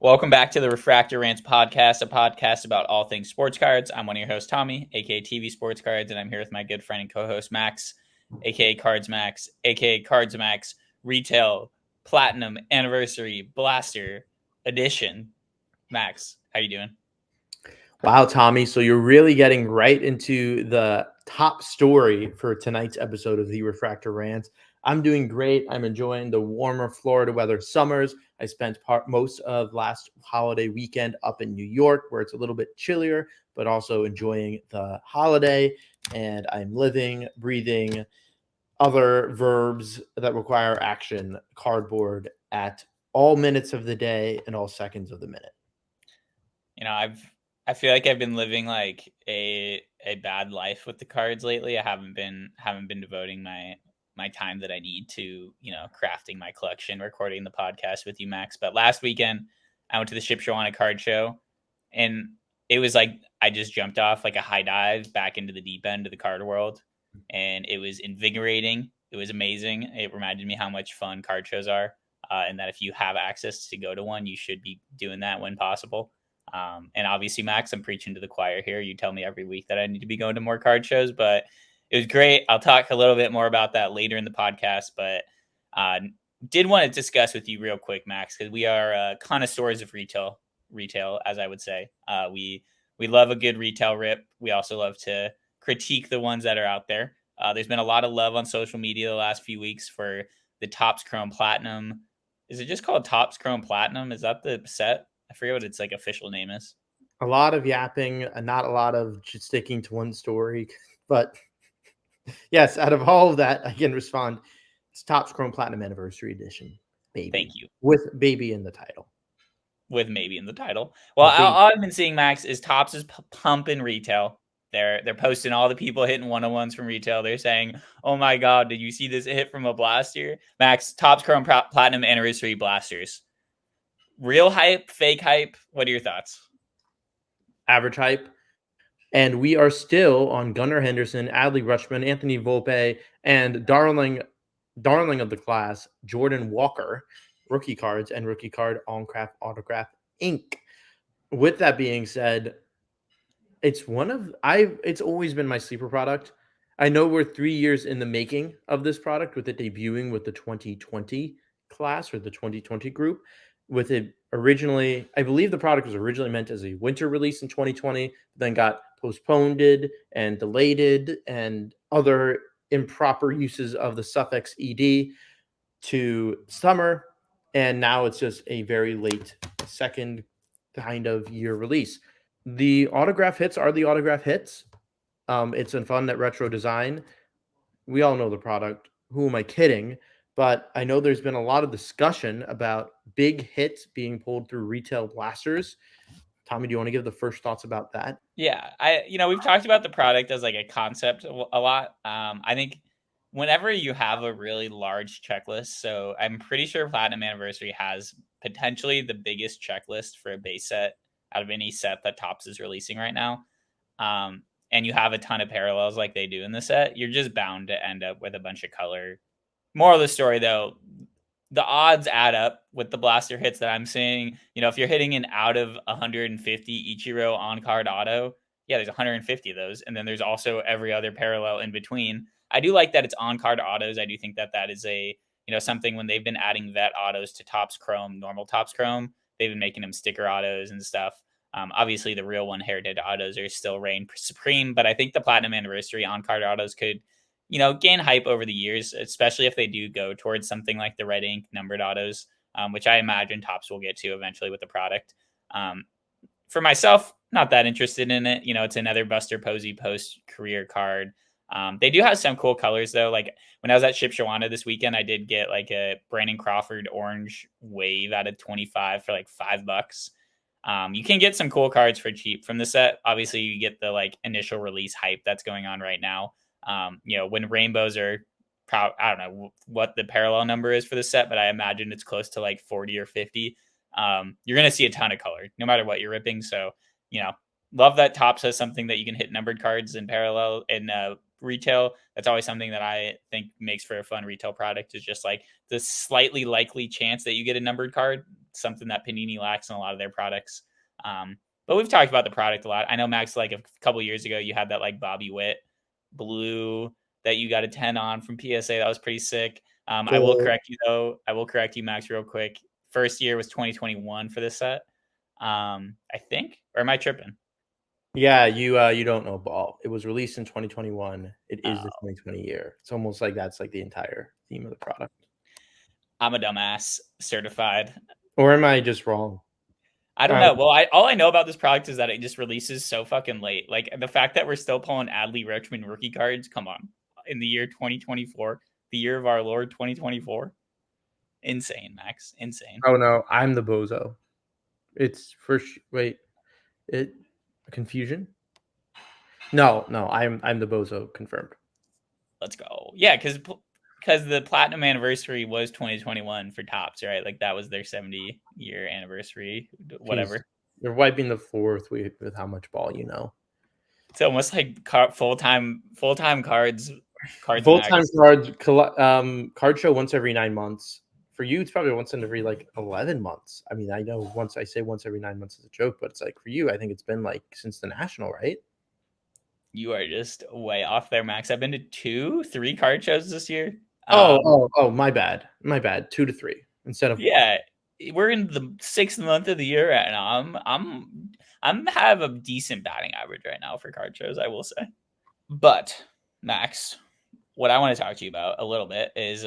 Welcome back to the Refractor Rants podcast, a podcast about all things sports cards. I'm one of your hosts, Tommy, aka TV Sports Cards, and I'm here with my good friend and co-host Max, aka Cards Max, aka Cards Max Retail Platinum Anniversary Blaster Edition. Max, how you doing? Wow, Tommy. So you're really getting right into the top story for tonight's episode of the Refractor Rants. I'm doing great. I'm enjoying the warmer Florida weather summers. I spent most of last holiday weekend up in New York, where it's a little bit chillier, but also enjoying the holiday. And I'm living, breathing other verbs that require action, cardboard at all minutes of the day and all seconds of the minute. I feel like I've been living like a bad life with the cards lately. I haven't been devoting my time that I need to, crafting my collection, recording the podcast with you, Max. But last weekend I went to the Shipshewana card show, and it was like I just jumped off like a high dive back into the deep end of the card world, and it was invigorating. It was amazing. It reminded me how much fun card shows are, and that if you have access to go to one, you should be doing that when possible. And obviously, Max, I'm preaching to the choir here. You tell me every week that I need to be going to more card shows, but it was great. I'll talk a little bit more about that later in the podcast, but did want to discuss with you real quick, Max, because we are connoisseurs of retail, as I would say. We love a good retail rip. We also love to critique the ones that are out there. There's been a lot of love on social media the last few weeks for the Topps Chrome Platinum. Is it just called Topps Chrome Platinum? Is that the set? I forget what its like official name is. A lot of yapping, not a lot of just sticking to one story. But yes, out of all of that, I can respond. It's Topps Chrome Platinum Anniversary Edition, baby. Thank you. With baby in the title. With maybe in the title. Well, all I've been seeing, Max, is Topps is pumping retail. They're posting all the people hitting 101s from retail. They're saying, "Oh my God, did you see this hit from a blaster?" Max, Topps Chrome Platinum Anniversary blasters. Real hype, fake hype. What are your thoughts? Average hype. And we are still on Gunnar Henderson, Adley Rutschman, Anthony Volpe, and darling of the class, Jordan Walker, rookie cards and rookie card on craft autograph ink. With that being said, it's always been my sleeper product. I know we're 3 years in the making of this product, with it debuting with the 2020 class or the 2020 group. With it originally, I believe the product was originally meant as a winter release in 2020, then got postponed and delayed and other improper uses of the suffix ed to summer, and now it's just a very late second kind of year release. The autograph hits are the autograph hits. It's a fun that retro design. We all know the product. Who am I kidding? But I know there's been a lot of discussion about big hits being pulled through retail blasters. Tommy, do you want to give the first thoughts about that? Yeah, we've talked about the product as like a concept a lot. I think whenever you have a really large checklist, so I'm pretty sure Platinum Anniversary has potentially the biggest checklist for a base set out of any set that Topps is releasing right now. And you have a ton of parallels like they do in the set, you're just bound to end up with a bunch of color. Moral of the story, though, the odds add up with the blaster hits that I'm seeing. If you're hitting an out of 150 Ichiro on card auto, yeah, there's 150 of those. And then there's also every other parallel in between. I do like that it's on card autos. I do think that is something when they've been adding vet autos to Topps Chrome, normal Topps Chrome, they've been making them sticker autos and stuff. Obviously, the real one heritage autos are still reign supreme, but I think the Platinum Anniversary on card autos could gain hype over the years, especially if they do go towards something like the red ink numbered autos, which I imagine Topps will get to eventually with the product. For myself, not that interested in it. It's another Buster Posey post career card. They do have some cool colors though. Like when I was at Shipshewana this weekend, I did get like a Brandon Crawford orange wave out of 25 for like $5. You can get some cool cards for cheap from the set. Obviously, you get the like initial release hype that's going on right now. When rainbows are, I don't know what the parallel number is for the set, but I imagine it's close to like 40 or 50. You're going to see a ton of color no matter what you're ripping. So, love that Topps has something that you can hit numbered cards in parallel in retail. That's always something that I think makes for a fun retail product, is just like the slightly likely chance that you get a numbered card, something that Panini lacks in a lot of their products. But we've talked about the product a lot. I know, Max, like a couple years ago, you had that like Bobby Witt blue that you got a 10 on from PSA. That was pretty sick. I will correct you, though. I will correct you, Max, real quick. First year was 2021 for this set, I think. Or am I tripping? Yeah, you don't know ball. It was released in 2021. It is the Oh, 2020 year. It's almost like that's like the entire theme of the product. I'm a dumbass, certified. Or am I just wrong? I don't know. Well, all I know about this product is that it just releases so fucking late. Like the fact that we're still pulling Adley Rutschman rookie cards. Come on, in the year 2024, the year of our Lord 2024. Insane, Max. Insane. Oh no, I'm the bozo. It's wait, it confusion? No, I'm the bozo confirmed. Let's go. Yeah, because the platinum anniversary was 2021 for Topps, right? Like that was their 70-year anniversary, Jeez, whatever. you're wiping the floor with how much ball you know. It's almost like full-time cards Full-time Max. card show once every 9 months. For you, it's probably once in every like 11 months. I mean, I know once I say once every 9 months is a joke, but it's like for you, I think it's been like since the national, right? You are just way off there, Max. I've been to 3 card shows this year. My bad. My bad. 2 to 3 instead of 1. Yeah, we're in the 6th month of the year right now. I'm have a decent batting average right now for card shows, I will say. But Max, what I want to talk to you about a little bit is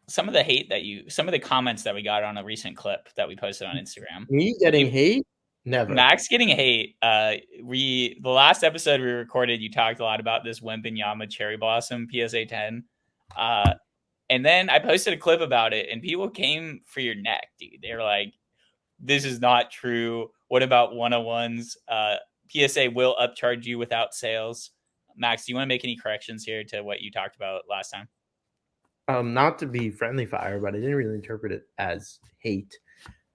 some of the comments that we got on a recent clip that we posted on Instagram. Me getting hate? Never. Max getting hate. The last episode we recorded, you talked a lot about this Wembenyama Cherry Blossom PSA 10. And then I posted a clip about it, and people came for your neck, dude. They were like, "This is not true. What about 101s? PSA will upcharge you without sales." Max, do you want to make any corrections here to what you talked about last time? Not to be friendly fire, but I didn't really interpret it as hate.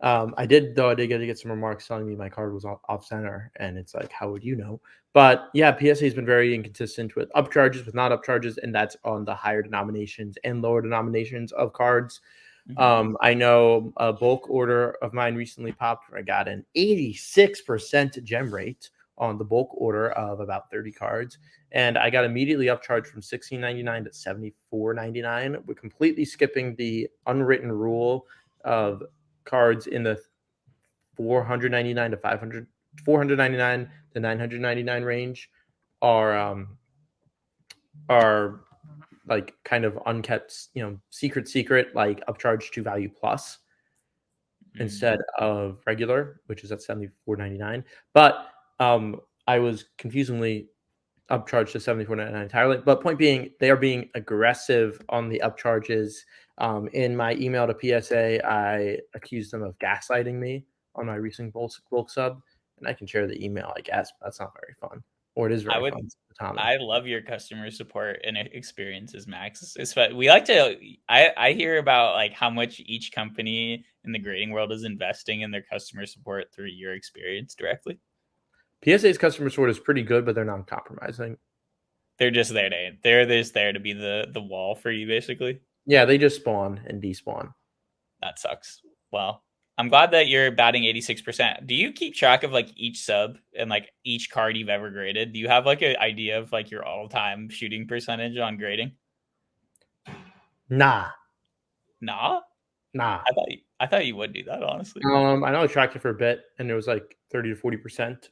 I did get some remarks telling me my card was off center, and it's like, how would you know? But yeah, PSA has been very inconsistent with upcharges, with not upcharges, and that's on the higher denominations and lower denominations of cards. Mm-hmm. I know a bulk order of mine recently popped where I got an 86% gem rate on the bulk order of about 30 cards. And I got immediately upcharged from $16.99 to $74.99. We're completely skipping the unwritten rule of cards in the 499 to 500, 499 to 999 range are like kind of unkept, secret, like upcharge to value plus instead of regular, which is at $74.99. But I was confusingly upcharged to $74.99 entirely. But point being, they are being aggressive on the upcharges. In my email to PSA, I accused them of gaslighting me on my recent bulk sub, and I can share the email, I guess. But that's not very fun, or it is very fun. I love your customer support and experiences, Max. We like to. I hear about like how much each company in the grading world is investing in their customer support through your experience directly. PSA's customer support is pretty good, but they're not compromising. They're just there to be the wall for you, basically. Yeah, they just spawn and despawn. That sucks. Well, I'm glad that you're batting 86%. Do you keep track of like each sub and like each card you've ever graded? Do you have like an idea of like your all-time shooting percentage on grading? Nah. I thought you would do that, honestly. I know I tracked it for a bit, and it was like 30 to 40%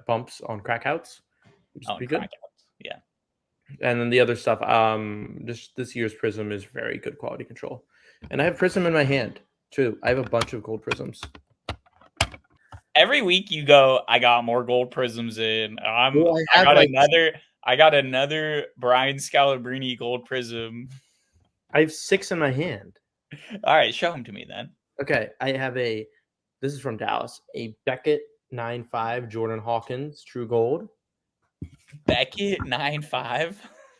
bumps on crackouts, which is pretty good. Yeah. And then the other stuff, this year's Prizm is very good quality control. And I have Prizm in my hand, too. I have a bunch of gold Prizms. Every week you go, I got more gold Prizms in. I got another Brian Scalabrine gold Prizm. I have 6 in my hand. All right, show them to me then. Okay, I have this is from Dallas, a Beckett 9.5 Jordan Hawkins True Gold. Beckett 9.5?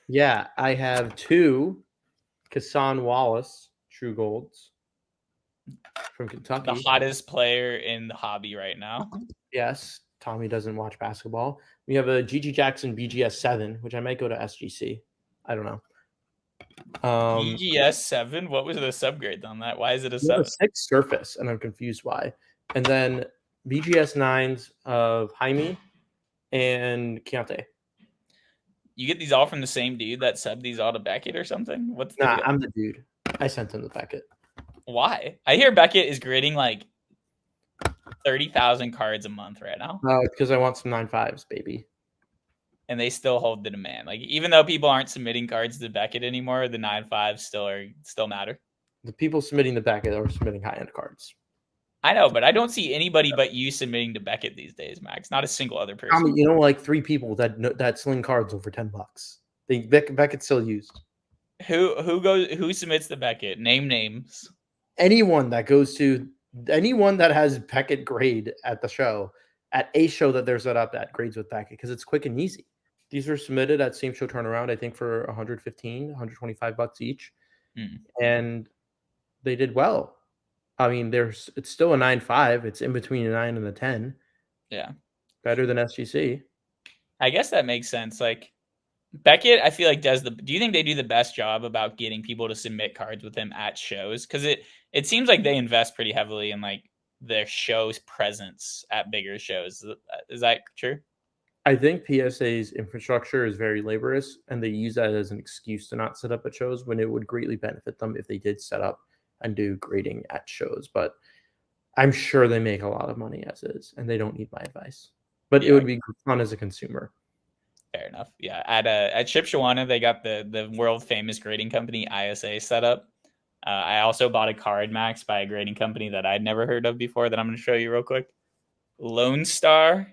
Yeah, I have 2 Kassan Wallace True Golds from Kentucky. The hottest player in the hobby right now. Yes, Tommy doesn't watch basketball. We have a GG Jackson BGS 7, which I might go to SGC. I don't know. BGS 7? What was the subgrade on that? Why is it a We have a 7? 6 surface, and I'm confused why. And then BGS 9s of Jaime and Keontae. You get these all from the same dude that subbed these all to Beckett or something? What's the Nah, deal? I'm the dude. I sent him the packet. Why? I hear Beckett is grading like 30,000 cards a month right now. It's because I want some 9.5s, baby. And they still hold the demand. Like, even though people aren't submitting cards to Beckett anymore, the 9.5s still matter. The people submitting the packet are submitting high-end cards. I know, but I don't see anybody but you submitting to Beckett these days, Max. Not a single other person. Tommy, you know, like 3 people that sling cards over $10. Beckett's still used. Who submits to Beckett? Name names. Anyone that has Beckett grade at the show, at a show that they're set up at, grades with Beckett because it's quick and easy. These were submitted at same show turnaround, I think, for $115, $125 each, and they did well. I mean, it's still a 9.5. It's in between a 9 and a 10. Yeah, better than SGC. I guess that makes sense. Like, Beckett, I feel like do you think they do the best job about getting people to submit cards with him at shows? Because it seems like they invest pretty heavily in like their show's presence at bigger shows. Is that true? I think PSA's infrastructure is very laborious, and they use that as an excuse to not set up at shows when it would greatly benefit them if they did set up and do grading at shows. But I'm sure they make a lot of money as is, and they don't need my advice. But it would be fun as a consumer. Fair enough. Yeah. At Shipshewana, they got the world famous grading company ISA set up. I also bought a card, Max, by a grading company that I'd never heard of before that I'm going to show you real quick. Lone Star.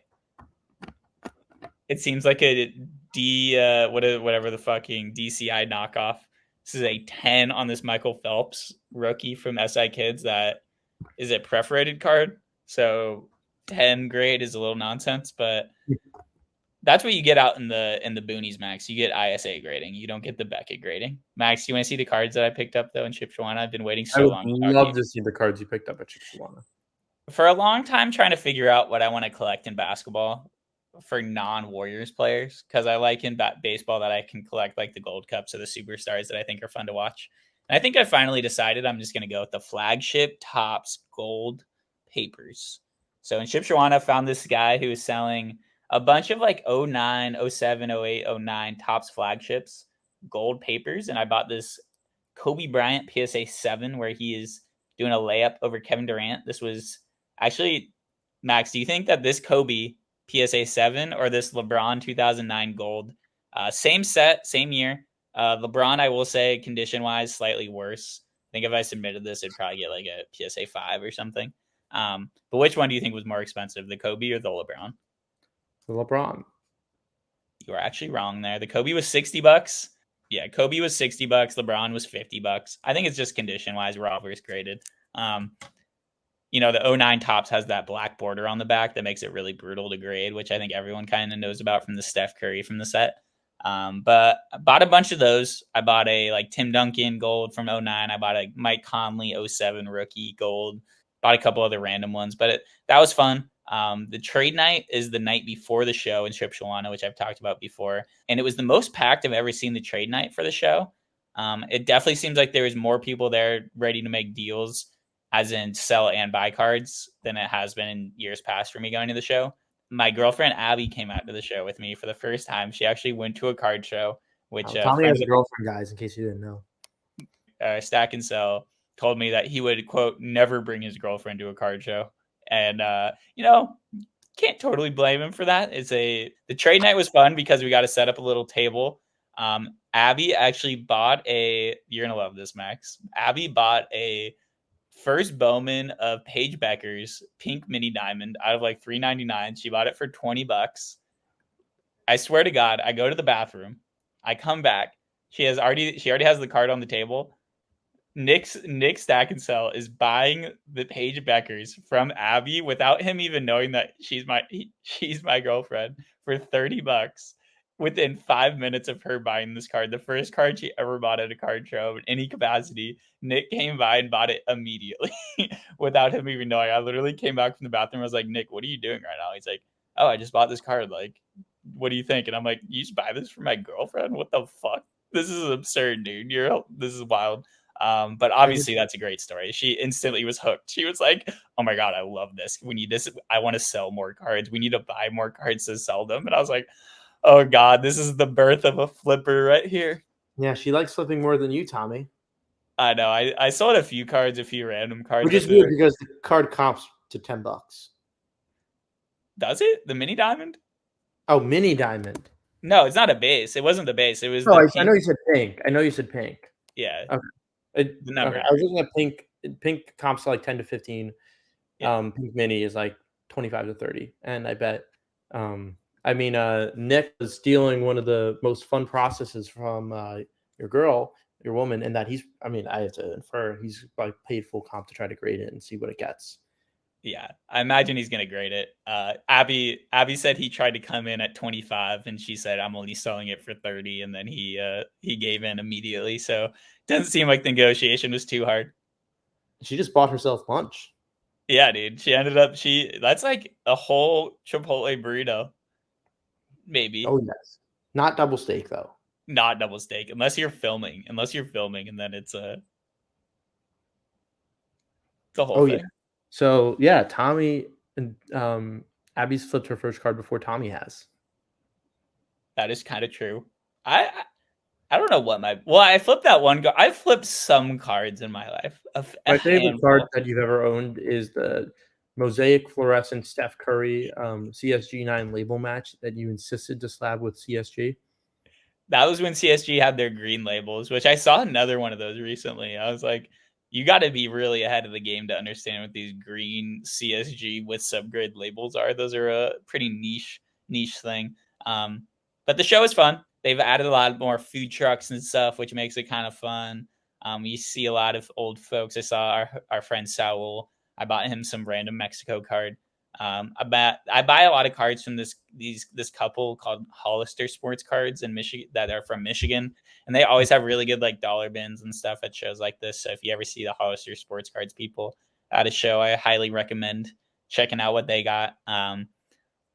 It seems like a whatever the fucking DCI knockoff. This is a 10 on this Michael Phelps rookie from SI Kids that is a perforated card. So 10 grade is a little nonsense, but that's what you get out in the boonies, Max. You get ISA grading. You don't get the Beckett grading. Max, do you want to see the cards that I picked up though in Shipshewana? I've been waiting so long. I would love to see the cards you picked up at Shipshewana. For a long time, trying to figure out what I want to collect in basketball for non-Warriors players, because I like in baseball that I can collect like the gold cups or the superstars that I think are fun to watch. And I think I finally decided I'm just going to go with the flagship Topps gold papers. So in Shipshewana, I found this guy who was selling a bunch of like 09, 07, 08, 09 Topps flagships gold papers. And I bought this Kobe Bryant PSA 7 where he is doing a layup over Kevin Durant. This was actually, Max, do you think that this Kobe PSA 7 or this LeBron 2009 gold, same set, same year, LeBron, I will say, condition-wise, slightly worse. I think if I submitted this, it'd probably get like a PSA 5 or something. But which one do you think was more expensive, the Kobe or the LeBron? The LeBron. You were actually wrong there. The Kobe was $60. Yeah, Kobe was $60. LeBron was $50. I think it's just condition-wise, we're all verse graded. The 09 Topps has that black border on the back that makes it really brutal to grade, which I think everyone kind of knows about from the Steph Curry from the set. But I bought a bunch of those. I bought a like Tim Duncan gold from 09. I bought a Mike Conley 07 rookie gold. Bought a couple other random ones, but that was fun. The trade night is the night before the show in Shipshewana, which I've talked about before. And it was the most packed I've ever seen the trade night for the show. It definitely seems like there was more people there ready to make deals, as in sell and buy cards, than it has been in years past for me going to the show. My girlfriend Abby came out to the show with me for the first time. She actually went to a card show, which Tommy has a girlfriend, guys, in case you didn't know. Stack and Sell told me that he would, quote, never bring his girlfriend to a card show. And, can't totally blame him for that. The trade night was fun because we got to set up a little table. Abby actually bought you're going to love this, Max. Abby bought a first Bowman of Paige Becker's pink mini diamond out of like $3.99. She bought it for $20. I swear to God, I go to the bathroom. I come back. She already has the card on the table. Nick Stack and Sell is buying the Paige Beckers from Abby without him even knowing that she's my girlfriend for $30 within 5 minutes of her buying this card. The first card she ever bought at a card show in any capacity. Nick came by and bought it immediately without him even knowing. I literally came back from the bathroom. I was like, Nick, what are you doing right now? He's like, oh, I just bought this card. Like, what do you think? And I'm like, you just buy this for my girlfriend? What the fuck? This is absurd, dude. This is wild. But obviously that's a great story. She instantly was hooked. She was like, "Oh my god, I love this. We need this. I want to sell more cards. We need to buy more cards to sell them." And I was like, "Oh god, this is the birth of a flipper right here." Yeah, she likes flipping more than you, Tommy. I know. I sold a few cards, a few random cards Which up is weird there. because the card comps to $10. Does it? The mini diamond? Oh, mini diamond. No, it's not a base. It wasn't the base. It was Oh, the I know pink. you said pink. I know you said pink. Yeah, Okay. the Okay. number. I was looking at pink. Pink comps to like 10 to 15. Yeah, Pink mini is like 25 to 30. And I bet Nick was stealing one of the most fun processes from your woman, and that I have to infer he's like paid full comp to try to grade it and see what it gets. yeah. I imagine he's gonna grade it. Abby said he tried to come in at 25, and she said I'm only selling it for 30, and then he gave in immediately. So it doesn't seem like the negotiation was too hard. She just bought herself lunch. Yeah, dude. She ended up that's like a whole Chipotle burrito, maybe. Oh yes, not double steak though. Not double steak, unless you're filming. Unless you're filming, and then it's the whole Oh yeah. thing. So yeah, Tommy and Abby's flipped her first card before Tommy has. That is kind of true. I don't know what I flipped that one. I flipped some cards in my life, a My favorite card handful. that you've ever owned is the Mosaic Fluorescent Steph Curry CSG9 label match that you insisted to slab with CSG. That was when CSG had their green labels, which I saw another one of those recently. I was like, you got to be really ahead of the game to understand what these green CSG with subgrid labels are. Those are a pretty niche thing. But the show is fun. They've added a lot more food trucks and stuff, which makes it kind of fun. You see a lot of old folks. I saw our friend Saul. I bought him some random Mexico card. I buy a lot of cards from this couple called Hollister Sports Cards in Michigan that are from Michigan, and they always have really good like dollar bins and stuff at shows like this. So if you ever see the Hollister Sports Cards people at a show, I highly recommend checking out what they got.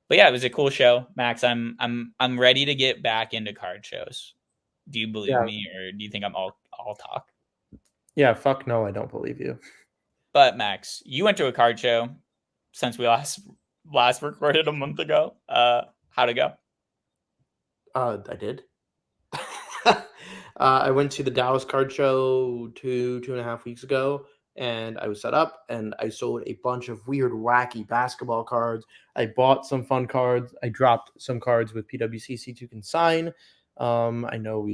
But yeah, it was a cool show, Max. I'm ready to get back into card shows. Do you believe Yeah, me, or do you think I'm all talk? yeah. Fuck no, I don't believe you. But Max, you went to a card show since we last recorded a month ago. How'd it go? I did. I went to the Dallas Card Show 2.5 weeks ago, and I was set up, and I sold a bunch of weird, wacky basketball cards. I bought some fun cards. I dropped some cards with PWCC to consign. I know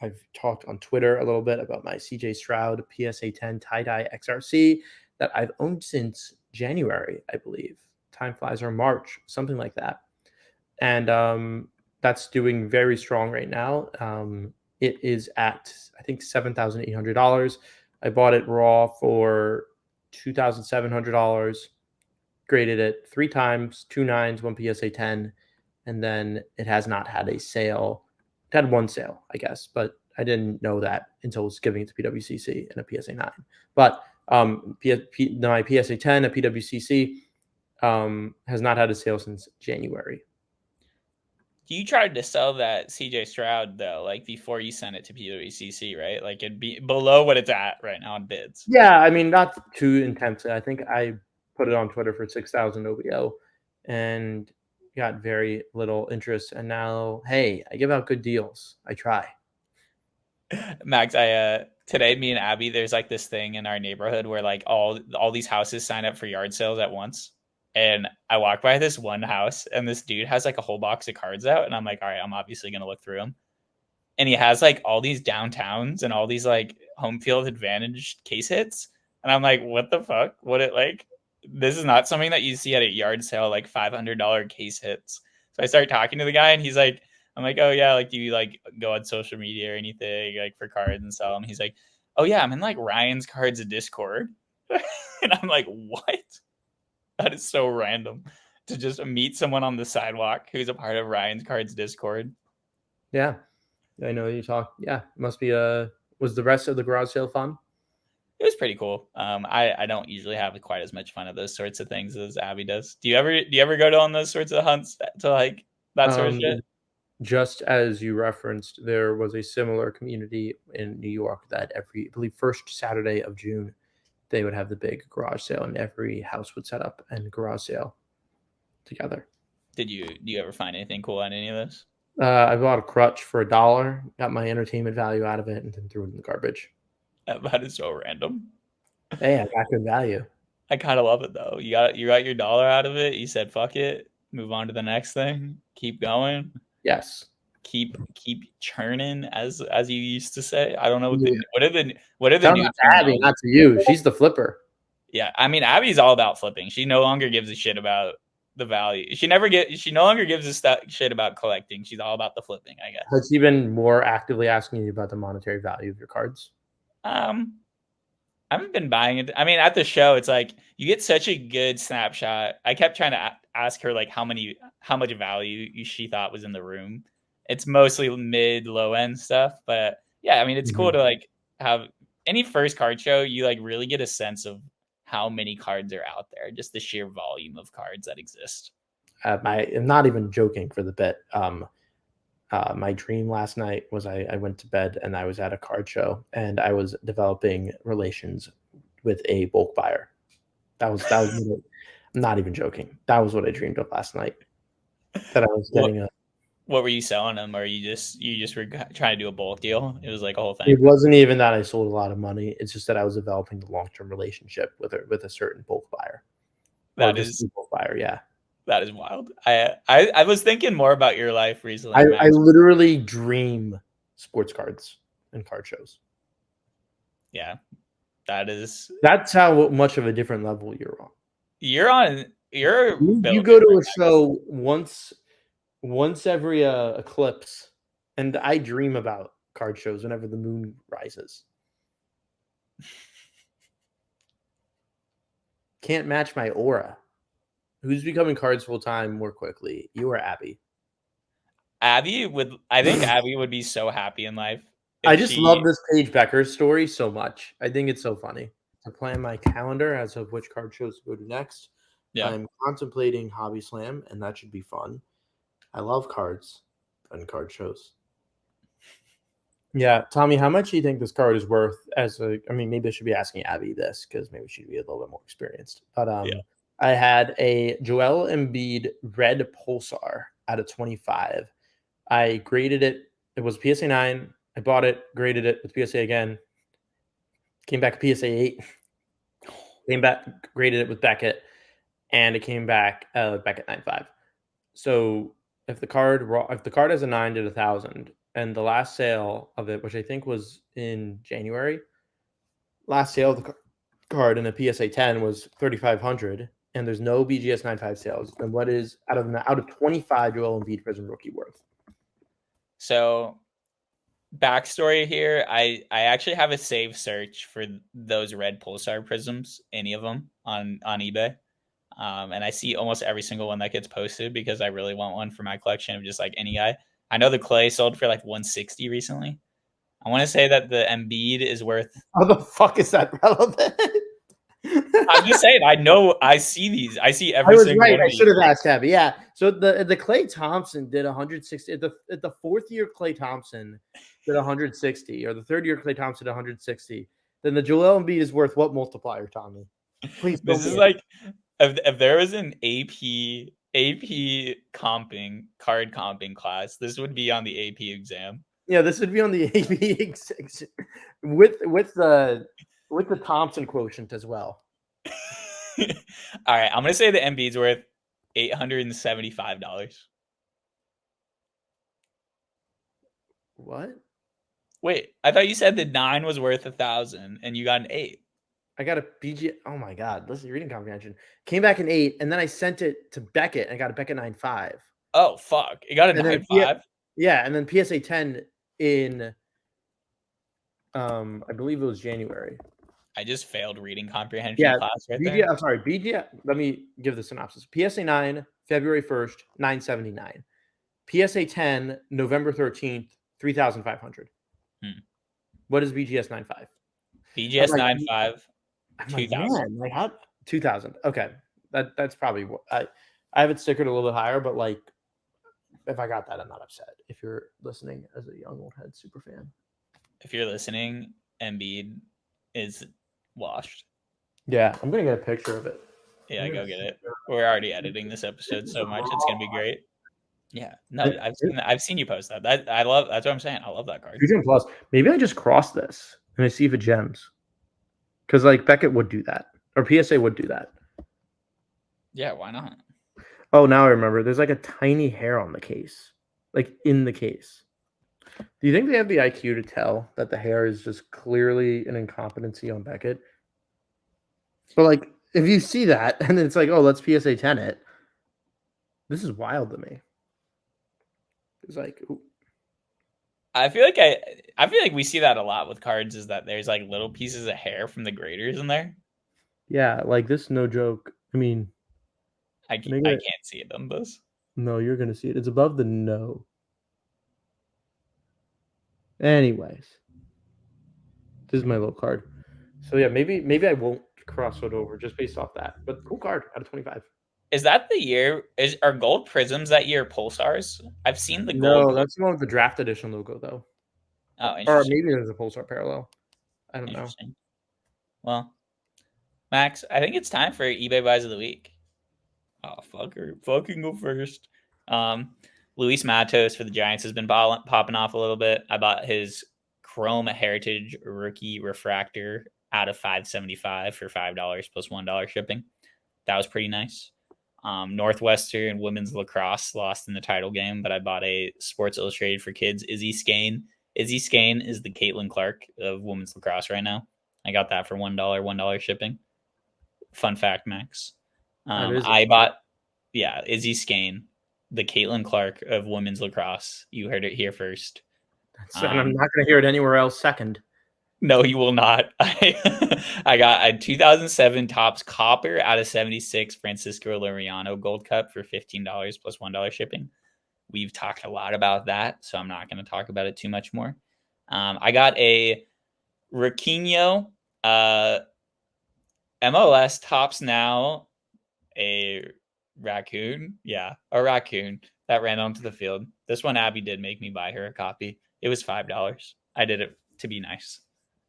I've talked on Twitter a little bit about my CJ Stroud PSA 10 tie-dye XRC that I've owned since January, I believe. Time flies, or March, something like that. And that's doing very strong right now. It is at, I think, $7,800. I bought it raw for $2,700, graded it 3 times, 2 9s, one PSA 10, and then it has not had a sale. It had one sale, I guess, but I didn't know that until I was giving it to PWCC and a PSA 9. But my PSA 10, a PWCC, has not had a sale since January. You tried to sell that CJ Stroud though, like before you sent it to PWCC, right? Like it'd be below what it's at right now on bids. Yeah, I mean, not too intensely. I think I put it on Twitter for 6,000 OBO and got very little interest. And now, hey, I give out good deals. I try. Max, I today me and Abby, there's like this thing in our neighborhood where like all these houses sign up for yard sales at once. And I walk by this one house and this dude has like a whole box of cards out, and I'm like, all right, I'm obviously gonna look through them. And he has like all these downtowns and all these like home field advantage case hits. And I'm like, what the fuck? What it like? This is not something that you see at a yard sale, like $500 case hits. So I start talking to the guy, and he's like, I'm like, oh yeah, like do you like go on social media or anything like for cards and sell them? He's like, oh yeah, I'm in like Ryan's Cards Discord. And I'm like, what? That is so random to just meet someone on the sidewalk who's a part of Ryan's Cards Discord. Yeah, I know you talk. Yeah, must be was the rest of the garage sale fun? It was pretty cool. I don't usually have quite as much fun at those sorts of things as Abby does. Do you ever go to on those sorts of hunts to like that sort of Um, shit? just as you referenced, there was a similar community in New York that I believe, first Saturday of June, they would have the big garage sale, and every house would set up and garage sale together. Do you ever find anything cool on any of those? I bought a crutch for $1, got my entertainment value out of it, and then threw it in the garbage. That is so random. Hey, I got good value. I kind of love it though. You got your dollar out of it. You said fuck it, move on to the next thing, keep going, Yes. keep churning as you used to say. I don't know Yeah. what are the Tell new that to Abby, terminology. not to you. She's the flipper. Yeah, I mean Abby's all about flipping. She no longer gives a shit about the value. She no longer gives shit about collecting. She's all about the flipping, I guess. Has she been more actively asking you about the monetary value of your cards? Um, I haven't been buying it. I mean, at the show, it's like you get such a good snapshot. I kept trying to ask her like how much value she thought was in the room. It's mostly mid low end stuff, but yeah, I mean, it's cool to like have any first card show. You like really get a sense of how many cards are out there, just the sheer volume of cards that exist. I'm not even joking for the bit. My dream last night was I went to bed and I was at a card show and I was developing relations with a bulk buyer. I'm not even joking. That was what I dreamed of last night. That I was What getting a. what were you selling them, or you just were trying to do a bulk deal? It was like a whole thing. It wasn't even that I sold a lot of money. It's just that I was developing a long-term relationship with a certain bulk buyer, or That just is a bulk buyer. Yeah, that is wild. I was thinking more about your life recently, I Max. literally dream sports cards and card shows. Yeah, that is That's how much of a different level you're on. you're You built go to different, a show once every eclipse, and I dream about card shows whenever the moon rises. Can't match my aura. Who's becoming cards full time more quickly? You or Abby? I think Abby would be so happy in life I if just love she this Paige Becker story so much. I think it's so funny. To plan my calendar as of which card shows to go to next. yeah. I'm contemplating Hobby Slam, and that should be fun. I love cards and card shows. Yeah, Tommy, how much do you think this card is worth? I mean, maybe I should be asking Abby this because maybe she'd be a little bit more experienced. But Yeah. I had a Joel Embiid red pulsar out of 25. I graded it. It was PSA 9. I bought it, graded it with PSA again. Came back PSA 8. Came back, graded it with Beckett, and it came back back at 9.5. So if the card has a 9 to 1,000, and the last sale of it, which I think was in January, last sale of the card in a PSA 10 was 3,500, and there's no BGS 9.5 sales. And what is out of 25 Joel Embiid Prizm rookie worth? So backstory here, I actually have a save search for those red pulsar prisms, any of them on eBay. And I see almost every single one that gets posted because I really want one for my collection of just like any guy. I know the clay sold for like 160 recently. I want to say that the Embiid is worth. How the fuck is that relevant? I'm just saying. I know. I see these. I see I every was single right. one of I these. should have asked Abby. Yeah. So the Clay Thompson did 160. The fourth year Clay Thompson did 160, or the third year Clay Thompson did 160. Then the Joel Embiid is worth what multiplier, Tommy? Please This don't is be. like if there was an AP comping card comping class, this would be on the AP exam. Yeah, this would be on the AB with the Thompson quotient as well. All right, I'm gonna say the Embiid's worth $875. What? Wait, I thought you said the 9 was worth 1,000 and you got an 8. I got a BG. Oh my god! Listen, reading comprehension came back an 8, and then I sent it to Beckett and I got a Beckett 9.5. Oh fuck! It got a And then 9.5. yeah, and then PSA 10 in I believe it was January. I just failed reading comprehension Yeah, class right BG. there. I'm sorry, BG. Let me give the synopsis. PSA 9, February 1st, 979. PSA 10, November 13th, 3,500. Hmm. What is BGS 9.5? BGS like, 95, I'm like, 2000. man, like how 2000. Okay, that's probably what I have it stickered a little bit higher, but like if I got that, I'm not upset. If you're listening as a young old head super fan, If you're listening, Embiid is washed. yeah, I'm gonna get a picture of it. Yeah, go get it. We're already editing this episode so much; it's gonna be great. Yeah, no, I've seen you post that. I love. That's what I'm saying. I love that card. 2 plus. Maybe I just cross this and I see if it gems. Because like Beckett would do that, or PSA would do that. Yeah, why not? Oh, now I remember. There's like a tiny hair on the case, like in the case. Do you think they have the IQ to tell that the hair is just clearly an incompetency on Beckett? But like, if you see that and it's like, oh, let's PSA 10 it. This is wild to me. It's like, ooh. I feel like we see that a lot with cards. Is that there's like little pieces of hair from the graders in there? Yeah, like this, no joke. I mean, I can't see it on this. No, you're gonna see it. It's above the no. Anyways, this is my little card. So yeah, maybe I won't cross it over just based off that. But cool card out of 25. Is that the year? Are gold prisms that year Pulsars? I've seen the gold. No, that's the one with the draft edition logo though. Oh, Or interesting. maybe there's a Pulsar parallel. I don't know. Interesting. Well, Max, I think it's time for eBay buys of the week. Oh, fucking go first. Luis Matos for the Giants has been popping off a little bit. I bought his Chrome Heritage Rookie Refractor out of 575 for $5 plus $1 shipping. That was pretty nice. Northwestern women's lacrosse lost in the title game, but I bought a Sports Illustrated for Kids Izzy Skane. Izzy Skane is the Caitlin Clark of women's lacrosse right now. I got that for $1 shipping. Fun fact, Max. I bought, Izzy Skane, the Caitlin Clark of women's lacrosse. You heard it here first. And I'm not going to hear it anywhere else second. No, you will not. I got a 2007 Topps Copper out of 76 Francisco Liriano Gold Cup for $15 plus $1 shipping. We've talked a lot about that, so I'm not going to talk about it too much more. I got a Raquinho MLS Topps Now, a raccoon. Yeah, a raccoon that ran onto the field. This one, Abby did make me buy her a copy. It was $5. I did it to be nice.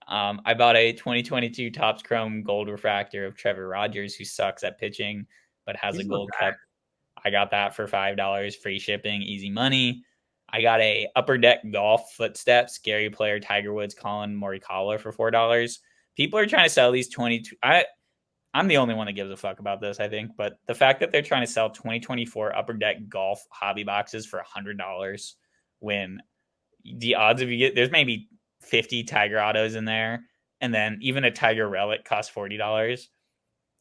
I bought a 2022 Topps Chrome Gold Refractor of Trevor Rogers, who sucks at pitching, but has a gold cup. I got that for $5, free shipping, easy money. I got a Upper Deck Golf Footsteps, Gary Player, Tiger Woods, Colin Morikawa for $4. People are trying to sell these 22. I'm the only one that gives a fuck about this, I think. But the fact that they're trying to sell 2024 Upper Deck Golf hobby boxes for $100 when the odds of you get, there's maybe 50 Tiger Autos in there. And then even a Tiger Relic costs $40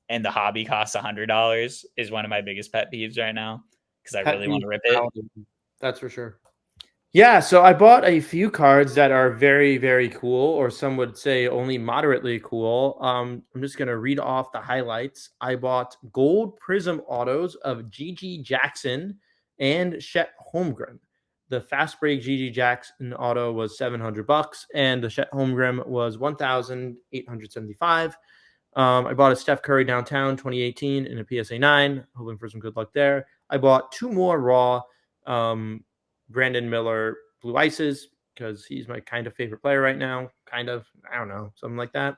and the hobby costs $100 is one of my biggest pet peeves right now because I really want to rip it. That's for sure. Yeah, so I bought a few cards that are very, very cool, or some would say only moderately cool. I'm just going to read off the highlights. I bought gold Prizm autos of Gigi Jackson and Chet Holmgren. The fast break Gigi Jackson auto was $700, and the Chet Holmgren was $1,875. I bought a Steph Curry downtown 2018 in a PSA 9, hoping for some good luck there. I bought two more raw Brandon Miller Blue Ices because he's my kind of favorite player right now. Kind of, I don't know, something like that.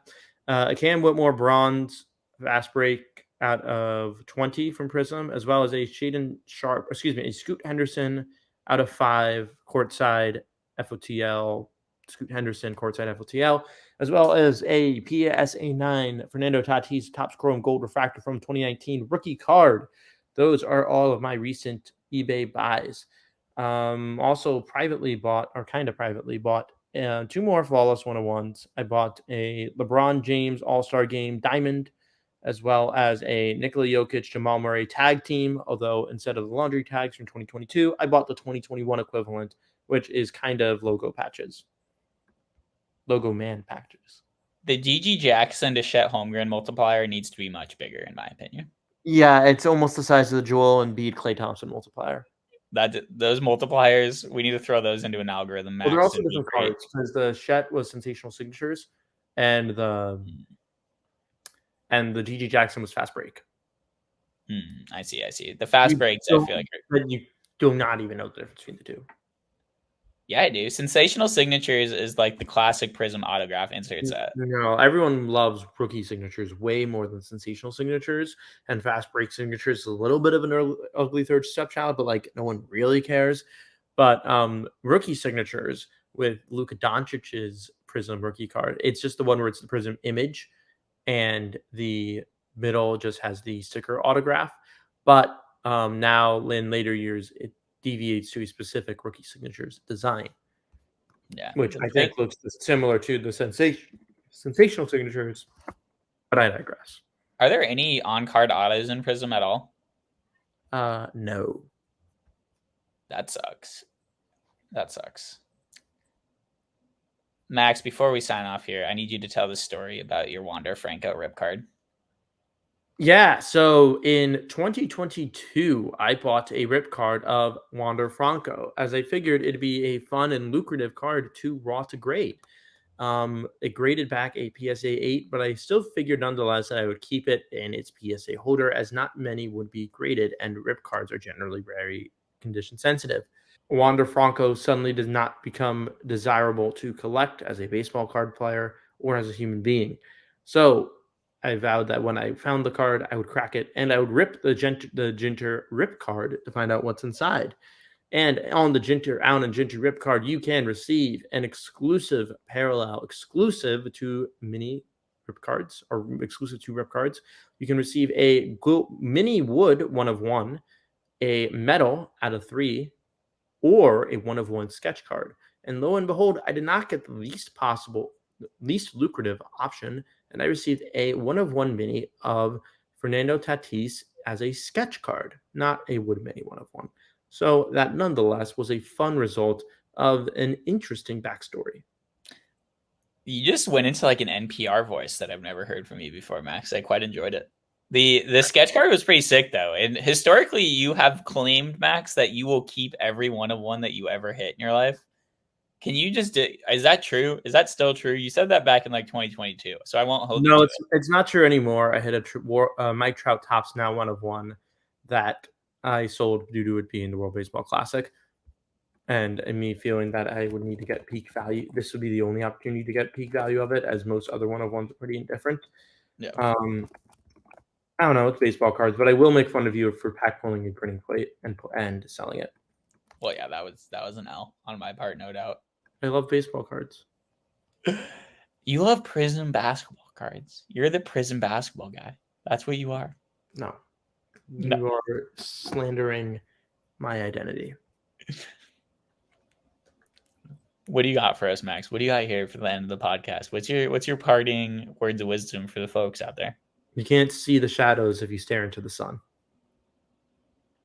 A Cam Whitmore bronze fast break out of 20 from Prizm, as well as a a Scoot Henderson out of 5 courtside FOTL. Scoot Henderson courtside FOTL, as well as a PSA 9 Fernando Tatis Topps Chrome Gold Refractor from 2019 rookie card. Those are all of my recent eBay buys. Also privately bought, or kind of privately bought, 2 more Flawless 101s. I bought a LeBron James All-Star Game Diamond, as well as a Nikola Jokic Jamal Murray tag team, although instead of the laundry tags from 2022, I bought the 2021 equivalent, which is kind of logo man patches. The Gigi Jackson to Chet Holmgren multiplier needs to be much bigger, in my opinion. Yeah, it's almost the size of the Joel Embiid Klay Thompson multiplier. Those multipliers, we need to throw those into an algorithm. Max, well, they're also different cards because the Chet was sensational signatures, and the GG Jackson was fast break. I see. The fast breaks, I feel like. But you do not even know the difference between the two. Yeah, I do. Sensational Signatures is like the classic Prizm autograph insert set. No, everyone loves rookie signatures way more than sensational signatures, and fast break signatures is a little bit of an ugly third stepchild, but like no one really cares. But rookie signatures with Luka Doncic's Prizm rookie card, it's just the one where it's the Prizm image, and the middle just has the sticker autograph. But now in later years, it deviates to a specific rookie signatures design. Yeah, Which I think looks similar to the sensational signatures, but I digress. Are there any on-card autos in Prizm at all? No. That sucks. Max, before we sign off here, I need you to tell the story about your Wander Franco rip card. Yeah, so in 2022, I bought a rip card of Wander Franco, as I figured it'd be a fun and lucrative card to raw to grade. It graded back a PSA 8, but I still figured nonetheless that I would keep it in its PSA holder, as not many would be graded, and rip cards are generally very condition sensitive. Wander Franco suddenly does not become desirable to collect as a baseball card player or as a human being. So I vowed that when I found the card, I would crack it and I would rip the Jinter rip card to find out what's inside. And on the Jinter Allen and Jinter rip card, you can receive an exclusive parallel, exclusive to mini rip cards or exclusive to rip cards. You can receive a mini wood 1 of 1, a metal out of 3, or a 1 of 1 sketch card. And lo and behold, I did not get the least lucrative option, and I received a 1 of 1 mini of Fernando Tatis as a sketch card, not a wood mini 1 of 1. So that nonetheless was a fun result of an interesting backstory. You just went into like an NPR voice that I've never heard from you before, Max. I quite enjoyed it. The sketch card was pretty sick though, and historically you have claimed, Max, that you will keep every 1 of 1 that you ever hit in your life. Can you just is that true? Is that still true? You said that back in like 2022, so I won't hold you to it. It's not true anymore. I hit a Mike Trout Topps now 1 of 1 that I sold due to it being the World Baseball Classic. And me feeling that I would need to get peak value. This would be the only opportunity to get peak value of it, as most other 1 of 1s are pretty indifferent. Yeah. I don't know. It's baseball cards, but I will make fun of you for pack pulling a printing plate and selling it. Well, yeah, that was an L on my part, no doubt. I love baseball cards. You love Prizm basketball cards. You're the Prizm basketball guy. That's what you are. No. You are slandering my identity. What do you got for us, Max? What do you got here for the end of the podcast? What's your parting words of wisdom for the folks out there? You can't see the shadows if you stare into the sun.